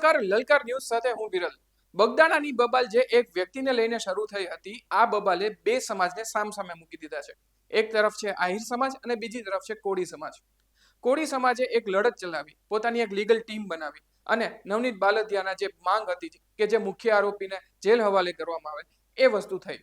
નમસ્કાર, લલકાર ન્યૂઝ સાથે હું વિરલ. બગદાણાની બબાલ જે એક વ્યક્તિને લઈને શરૂ થઈ હતી, આ બબાલે બે સમાજને સામસામે મૂકી દીધા છે. એક તરફ છે આહિર સમાજ અને બીજી તરફ છે કોળી સમાજ. કોળી સમાજે એક લડત ચલાવી, પોતાની એક લીગલ ટીમ બનાવી અને નવનીત બાલદિયાના જે માંગ હતી કે જે મુખ્ય આરોપીને જેલ હવાલે કરવામાં આવે, એ વસ્તુ થઈ.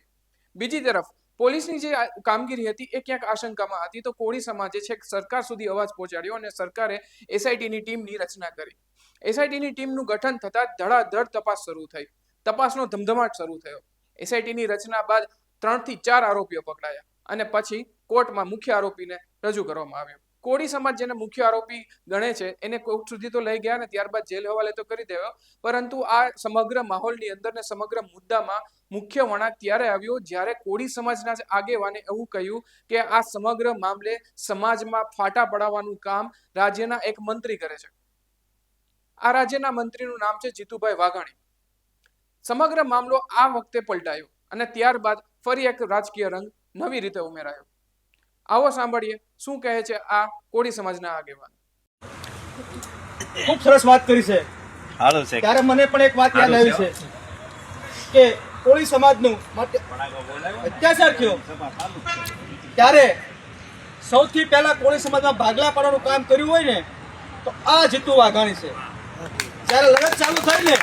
બીજી તરફ પોલીસની જે કામગીરી હતી એ ક્યાંક આશંકામાં હતી, તો કોળી સમાજે છેક સરકાર સુધી અવાજ પહોંચાડ્યો અને સરકારે એસઆઈટીની ટીમની રચના કરી. એસઆઈટીની ટીમનું ગઠન થતા ધડાધડ તપાસ શરૂ થઈ. તપાસનો ધમધમાટ શરૂ થયો. એસઆઈટીની રચના બાદ 3 થી 4 આરોપીઓ પકડાયા અને પછી કોર્ટમાં મુખ્ય આરોપીને રજૂ કરવામાં આવ્યો. કોળી સમાજ જેને મુખ્ય આરોપી ગણે છે એને કોર્ટ સુધી તો લઈ ગયા ને ત્યારબાદ જેલ હવાલે તો કરી દેવા, પરંતુ આ સમગ્ર માહોલની અંદર ને સમગ્ર મુદ્દામાં મુખ્ય વળાંક ત્યારે આવ્યો જ્યારે કોળી સમાજના આગેવાને એવું કહ્યું કે આ સમગ્ર મામલે સમાજમાં ફાટા પડાવવાનું કામ રાજ્યના એક મંત્રી કરે છે. આ રાજ્યના મંત્રીનું નામ છે જીતુભાઈ વાઘાણી. સમગ્ર મામલો આ વખતે પલટાયો અને ત્યારબાદ ફરી એક રાજકીય રંગ નવી રીતે ઉમેરાયો. આવો સાંભળીએ શું કહે છે આ કોળી સમાજના આગેવાન. ખૂબ સરસ વાત કરી છે. ત્યારે મને પણ એક વાત યાદ આવી છે કે કોળી સમાજનું માટે અત્યાચાર થયો ત્યારે સૌથી પહેલા કોળી સમાજમાં ભાગલા પાડવાનું કામ કર્યું હોય ને તો આ જીતુ વાઘાણી છે. જ્યારે લડત ચાલુ થઈ ને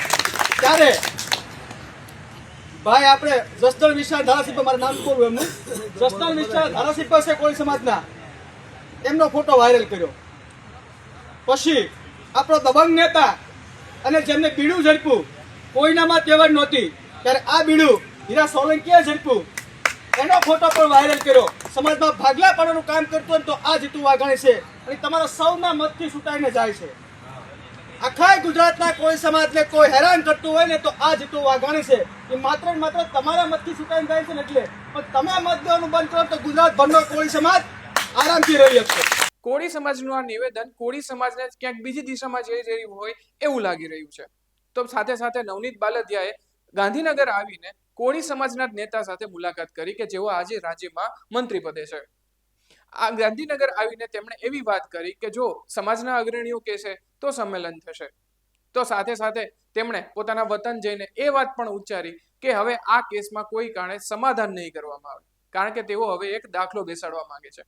ત્યારે ભાઈ આપણે જસદણ વિશાળ ધારાસભ્ય, મારું નામ બોલવું એમનું, જસદણ વિશાળ ધારાસભ્ય છે કોળી સમાજના, એમનો ફોટો વાયરલ કર્યો. પછી આપણો દબંગ નેતા અને જેમને બીડું ઝડપ્યું, કોઈનામાં તેવડ નહોતી ત્યારે આ બીડું હીરા સોલંકીએ ઝડપ્યું, એનો ફોટો પણ વાયરલ કર્યો. સમાજમાં ભાગલા પાડવાનું કામ કરતો હોય તો આ જીતુ વાઘાણી છે અને તમારા સૌના મતથી છૂટાઈને જાય છે. આખા ગુજરાતના કોઈ સમાજને કોઈ હેરાન કરતું હોય ને તો આ જીતુ વાઘાણી છે. એ માત્ર ને માત્ર તમારા મતથી છૂટાઈને જાય છે ને એટલે, પણ તમે મત દેવાનું બંધ કરો તો ગુજરાતભરનો કોળી સમાજ આરામથી રહી શકશે. કોળી સમાજનું આ નિવેદન કોળી સમાજને ક્યાંક બીજી દિશામાં જઈ રહ્યું હોય એવું લાગી રહ્યું છે. તો સાથે સાથે નવનીત બાલદિયાએ ગાંધીનગર આવીને કોળી સમાજના નેતા સાથે મુલાકાત કરી કે જેઓ આજે રાજ્યમાં મંત્રી પદે છે. આ ગાંધીનગર આવીને તેમણે એવી વાત કરી કે જો સમાજના અગ્રણીઓ કહેશે તો સંમેલન થશે. તો સાથે સાથે તેમણે પોતાના વતન જઈને એ વાત પણ ઉચ્ચારી કે હવે આ કેસમાં કોઈ કારણે સમાધાન નહીં કરવામાં આવે, કારણ કે તેઓ હવે એક દાખલો બેસાડવા માંગે છે.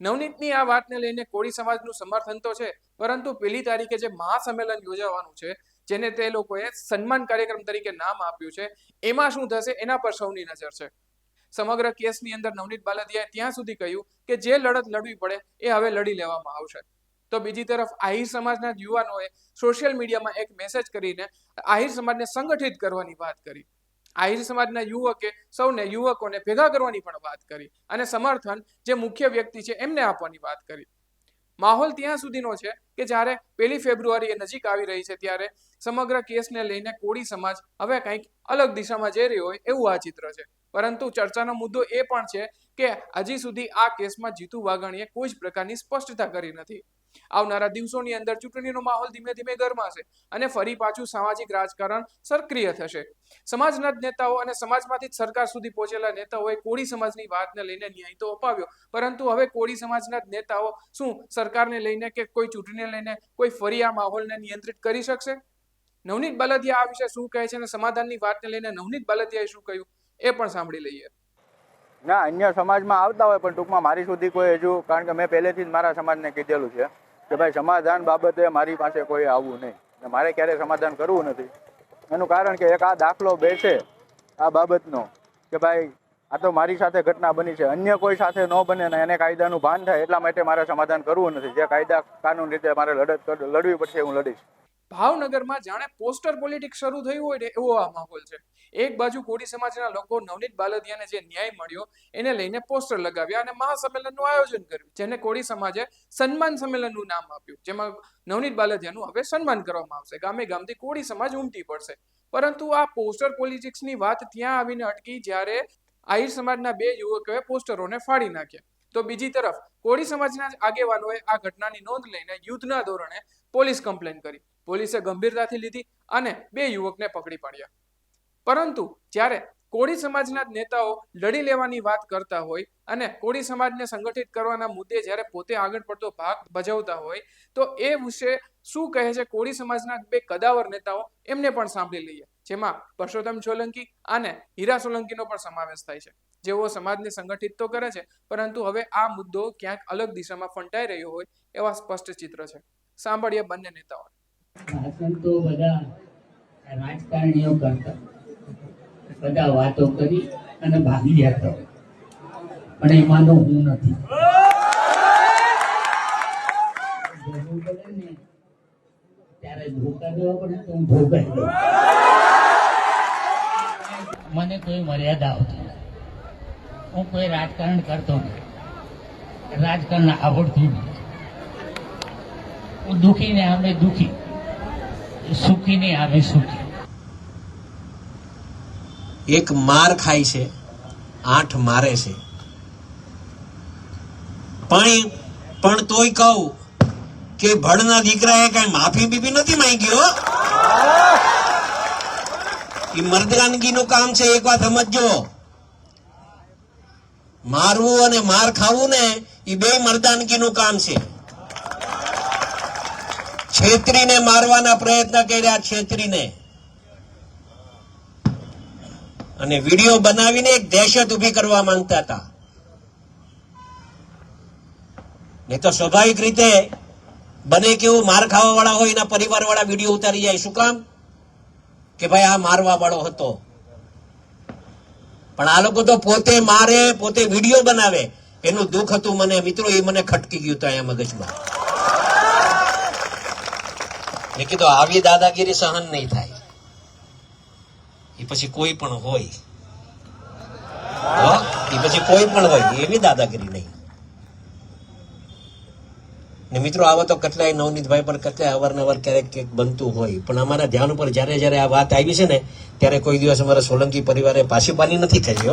નવનીતની આ વાતને લઈને કોળી સમાજનું સમર્થન તો છે, પરંતુ 1 તારીખે જે મહાસંમેલન યોજાવાનું છે, જેને તે લોકોએ સન્માન કાર્યક્રમ તરીકે નામ આપ્યું છે, એમાં શું થશે એના પર સૌની નજર છે. સમગ્ર કેસની અંદર નવનીત બાલદિયાએ ત્યાં સુધી કહ્યું કે જે લડત લડવી પડે એ હવે લડી લેવામાં આવશે. તો બીજી તરફ આહિર સમાજના યુવાનોએ સોશિયલ મીડિયામાં એક મેસેજ કરીને આહિર સમાજને સંગઠિત કરવાની વાત કરી. આહિર સમાજના યુવકોને ભેગા કરવાની પણ વાત કરી અને સમર્થન જે મુખ્ય વ્યક્તિ છે એમને આપવાની વાત કરી. માહોલ ત્યાં સુધીનો છે કે જ્યારે 1 ફેબ્રુઆરી નજીક આવી રહી છે ત્યારે સમગ્ર કેસને લઈને કોળી સમાજ હવે કંઈક અલગ દિશામાં જઈ રહ્યો હોય એવું આ ચિત્ર છે. પરંતુ ચર્ચાનો મુદ્દો એ પણ છે કે હજી સુધી આ કેસમાં જીતુ વાઘાણીએ કોઈ જ પ્રકારની સ્પષ્ટતા કરી નથી. આવનારા દિવસોની અંદર ચૂંટણીનો માહોલ ધીમે ધીમે ગરમાશે અને ફરી પાછું સામાજિક રાજકારણ સક્રિય થશે. સમાજના જ નેતાઓ અને સમાજમાંથી જ સરકાર સુધી પહોંચેલા નેતાઓએ કોળી સમાજની વાતને લઈને ન્યાય તો અપાવ્યો, પરંતુ હવે કોળી સમાજના જ નેતાઓ શું સરકારને લઈને કે કોઈ ચૂંટણીને લઈને કોઈ ફરી આ માહોલને નિયંત્રિત કરી શકશે? નવનીત બાલદિયા આ વિશે શું કહે છે અને સમાધાનની વાતને લઈને નવનીત બાલદિયાએ શું કહ્યું એ પણ સાંભળી લઈએ. ના, અન્ય સમાજમાં આવતા હોય પણ ટૂંકમાં મારી સુધી કોઈ હજુ, કારણ કે મેં પહેલેથી જ મારા સમાજને કીધેલું છે કે ભાઈ સમાધાન બાબતે મારી પાસે કોઈ આવવું નહીં, મારે ક્યારેય સમાધાન કરવું નથી. એનું કારણ કે એક આ દાખલો બેસે આ બાબતનો કે ભાઈ આ તો મારી સાથે ઘટના બની છે, અન્ય કોઈ સાથે ન બને ને એને કાયદાનું ભાન થાય, એટલા માટે મારે સમાધાન કરવું નથી. જે કાયદા કાનૂન રીતે મારે લડવી પડશે હું લડીશ. ભાવનગરમાં જાણે પોસ્ટર પોલિટિક્સ શરૂ થયું હોય ને એવો આ માહોલ છે. એક બાજુ કોળી સમાજના લોકો નવનીત બાલદિયાને જે ન્યાય મળ્યો એને લઈને પોસ્ટર લગાવ્યા અને મહાસંમેલનનું આયોજન કર્યું, જેને કોળી સમાજે સન્માન સંમેલનનું નામ આપ્યું, જેમાં નવનીત બાલદિયાનું હવે સન્માન કરવામાં આવશે. ગામે ગામથી કોળી સમાજ ઉમટી પડશે. પરંતુ આ પોસ્ટર પોલિટિક્સની વાત ત્યાં આવીને અટકી જ્યારે આહિર સમાજના 2 યુવકોએ પોસ્ટરોને ફાડી નાખ્યા. તો બીજી તરફ કોળી સમાજના આગેવાનોએ આ ઘટનાની નોંધ લઈને યુદ્ધના ધોરણે પોલીસ કમ્પ્લેન કરી. પોલીસે ગંભીરતાથી લીધી અને 2 યુવકને પકડી પાડ્યા. પરંતુ જ્યારે કોળી સમાજના નેતાઓ લડી લેવાની વાત કરતા હોય અને કોળી સમાજને સંગઠિત કરવાના મુદ્દે જ્યારે પોતે આગળ પડતો ભાગ ભજવતા હોય તો એ વિશે શું કહે છે કોળી સમાજના બે કદાવર નેતાઓ એમને પણ સાંભળી લઈએ, જેમાં પરસોત્તમ સોલંકી અને હીરા સોલંકીનો પણ સમાવેશ થાય છે, જેઓ સમાજને સંગઠિત તો કરે છે પરંતુ હવે આ મુદ્દો ક્યાંક અલગ દિશામાં ફંટાઈ રહ્યો હોય એવા સ્પષ્ટ ચિત્ર છે. સાંભળીએ બંને નેતાઓ. ભાષણ તો બધા રાજકારણીઓ કરતા, બધા વાતો કરી અને ભાગી જતા હોય, પણ એમાંનો હું નથી. જરૂર પડે ને ત્યારે ધોકા દેવા પડે તો હું ધોકાઈ દઉં. મને કોઈ મર્યાદા આવતી નથી. હું કોઈ રાજકારણ કરતો નથી, રાજકારણ આવડતું નથી. હું દુઃખીને આમે દુઃખી, સુખીને આમે સુખી. એક માર ખાય છે, 8 મારે છે, પણ તોય કહું કે ભડના દીકરાએ કઈ માફી બીફી નથી માંગી હો. એ મર્દાનગીનું કામ છે, એક વાત સમજજો. મારવું અને માર ખાવું ને એ બે મર્દાનગીનું કામ છે. છેતરીને મારવાના પ્રયત્ન કર્યા, છેતરીને, અને વિડીયો બનાવીને એક દહેશત ઉભી કરવા માંગતા હતા. નહીં તો સ્વાભાવિક રીતે બને કેવું માર ખાવા વાળા હોય એના પરિવાર વાળા વિડીયો ઉતારી જાય. શું કામ? કે ભાઈ આ મારવા વાળો હતો. પણ આ લોકો તો પોતે મારે, પોતે વિડીયો બનાવે. એનું દુઃખ હતું મને મિત્રો, એ મને ખટકી ગયું હતું અહીંયા મગજમાં. મેં કીધું આવી દાદાગીરી સહન નહીં થાય. એ પછી કોઈ પણ હોય, એ પછી કોઈ પણ હોય, એવી દાદાગીરી નહીં. ને મિત્રો આવો તો કેટલાય નવનીતભાઈ પણ કેટલાય અવારનવાર ક્યારેક ક્યાંક બનતું હોય, પણ અમારા ધ્યાન ઉપર જ્યારે આ વાત આવી છે ને ત્યારે કોઈ દિવસ અમારા સોલંકી પરિવારે પાછી પાની નથી કરી.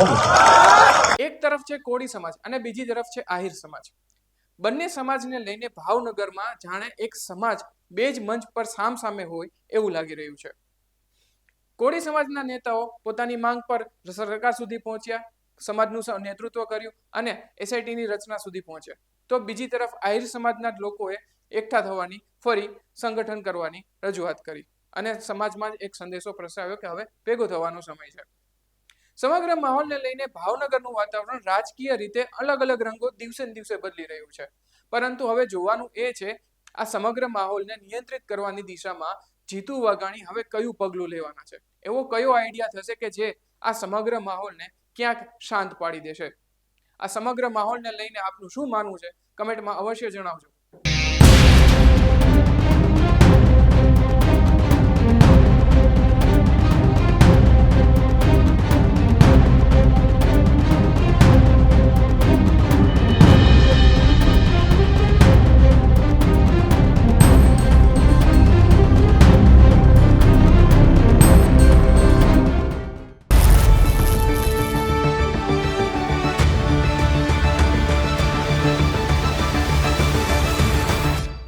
એક તરફ છે કોળી સમાજ અને બીજી તરફ છે આહિર સમાજ. બંને સમાજને લઈને ભાવનગરમાં જાણે એક સમાજ બે જ મંચ પર સામસામે હોય એવું લાગી રહ્યું છે. કોળી સમાજના નેતાઓ પોતાની માંગ પર સરકાર સુધી પહોંચ્યા, સમાજનું નેતૃત્વ કર્યું અને એસઆઈટીની રચના સુધી પહોંચ્યા. તો બીજી તરફ આહિર સમાજના લોકોએ એકઠા થવાની, ફરી સંગઠન કરવાની રજૂઆત કરી અને સમાજમાં એક સંદેશો પ્રસરાવ્યો કે હવે ભેગો થવાનો સમય છે. સમગ્ર માહોલને લઈને ભાવનગરનું વાતાવરણ રાજકીય રીતે અલગ અલગ રંગો દિવસે ને દિવસે બદલી રહ્યું છે. પરંતુ હવે જોવાનું એ છે આ સમગ્ર માહોલને નિયંત્રિત કરવાની દિશામાં જીતુ વાઘાણી હવે કયું પગલું લેવાના છે. એવો કયો આઈડિયા થશે કે જે આ સમગ્ર માહોલને ક્યાંક શાંત પાડી દેશે. આ સમગ્ર માહોલને લઈને આપનું શું માનવું છે કમેન્ટમાં અવશ્ય જણાવજો.